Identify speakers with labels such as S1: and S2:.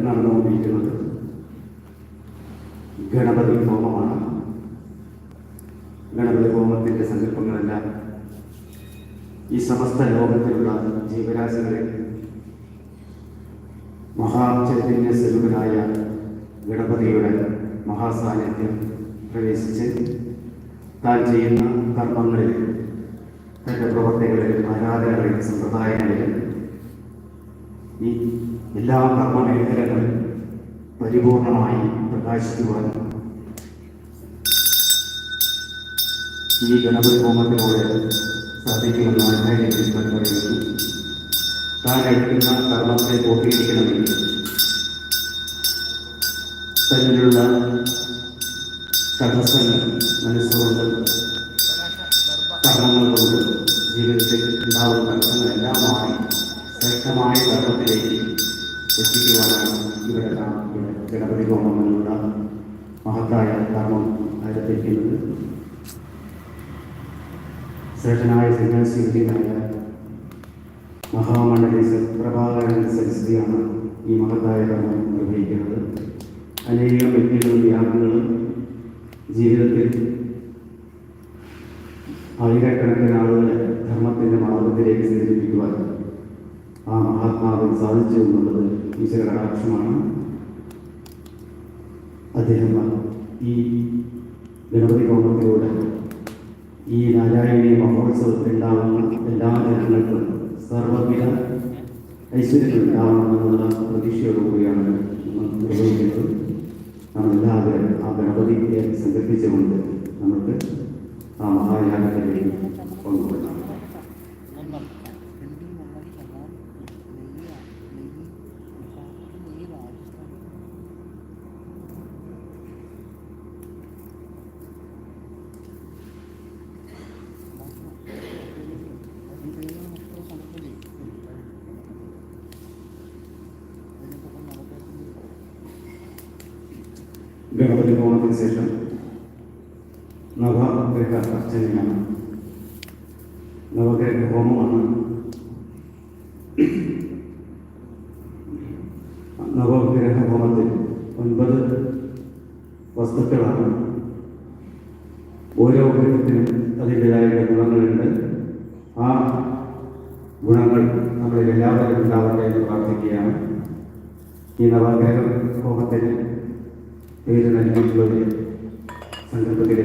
S1: നടന്നുകൊണ്ടിരിക്കുന്നത് ഗണപതി ഹോമമാണ്. ഗണപതി ഹോമത്തിൻ്റെ സങ്കല്പങ്ങളെല്ലാം ഈ സമസ്ത ലോകത്തിലുള്ള ജീവരാശികളെ മഹാചൈതന്യ സ്വരൂപനായ ഗണപതിയുടെ മഹാസാന്നിധ്യം പ്രവേശിച്ച് താൻ ചെയ്യുന്ന കർമ്മങ്ങളിൽ, തൻ്റെ പ്രവർത്തികളിൽ, ആരാധനകളിൽ, സമ്പ്രദായങ്ങളിൽ ഈ എല്ലാ കർമ്മമേഖലകളും പരിപൂർണമായി പ്രകാശിക്കുവാൻ ഈ ഗണപതി ഹോമത്തിലൂടെ സാധിക്കുമെന്ന് ആചാര്യത്തിൽ പറയുന്നു. താൻ എടുക്കുന്ന കർമ്മത്തെ പൂർത്തീകരിക്കണമെങ്കിൽ തന്നിലുള്ള തടസ്സങ്ങൾ മനസ്സുകൊണ്ട്, കർമ്മങ്ങൾ കൊണ്ട് ജീവിതത്തിൽ ഉണ്ടാവുന്ന തടസ്സങ്ങളെല്ലാമായി ശ്രേഷ്ഠമായ കർമ്മത്തിലേക്ക് എത്തിക്കുവാനാണ് ഇവിടെ ഗണപതി ഹോമം എന്നുള്ള മഹത്തായ കർമ്മം ആരംഭിക്കുന്നത്. ശ്രേഷ്ഠനായ സന്യാസിയായ മഹാമണ്ഡലി പ്രഭാകരൻ സരസ്വതിയാണ് ഈ മഹത്തായ കർമ്മം നിർവഹിക്കുന്നത്. അനേകം വ്യക്തികളും യാഗങ്ങളും ജീവിതത്തിൽ ആയിരക്കണക്കിന് ആളുകളെ ധർമ്മത്തിൻ്റെ മാർഗത്തിലേക്ക് സഞ്ചരിപ്പിക്കുവാൻ ആ മഹാത്മാവിന് സാധിച്ചു എന്നുള്ളത് ഈശ്വര കടാക്ഷമാണ്. അദ്ദേഹം ഈ ഗണപതി ഹോമത്തിലൂടെ ഈ നാരായണീയ മഹോത്സവത്തിൽ ഉണ്ടാവുന്ന എല്ലാ ജനങ്ങൾക്കും സർവ്വവിധ ഐശ്വര്യങ്ങൾ ഉണ്ടാവണമെന്നുള്ള പ്രതീക്ഷയോടുകൂടിയാണ് നിർവഹിക്കുന്നത്. നമ്മളെല്ലാവരും ആ ഗണപതിയെ സങ്കല്പിച്ചുകൊണ്ട് നമുക്ക് ആ മഹായാഗത്തിലേക്ക് പങ്കുകൊള്ളാം. ഗണപതി ഹോമത്തിന് ശേഷം നവഗ്രഹ അർച്ചനയാണ്. നവഗ്രഹ ഹോമമാണ്. നവഗ്രഹ ഹോമത്തിൽ 9 വസ്തുക്കളാണ്. ഓരോ ഗ്രഹത്തിനും അതിൻ്റെതായ ഗുണങ്ങളുണ്ട്. ആ ഗുണങ്ങൾ നമ്മളിൽ എല്ലാവരും ഉണ്ടാവട്ടെ എന്ന് പ്രാർത്ഥിക്കുകയാണ്. ഈ നവഗ്രഹ ഹോമത്തിന് പേര് നൽകിയിട്ടുള്ള സങ്കല്പത്തിലേക്ക്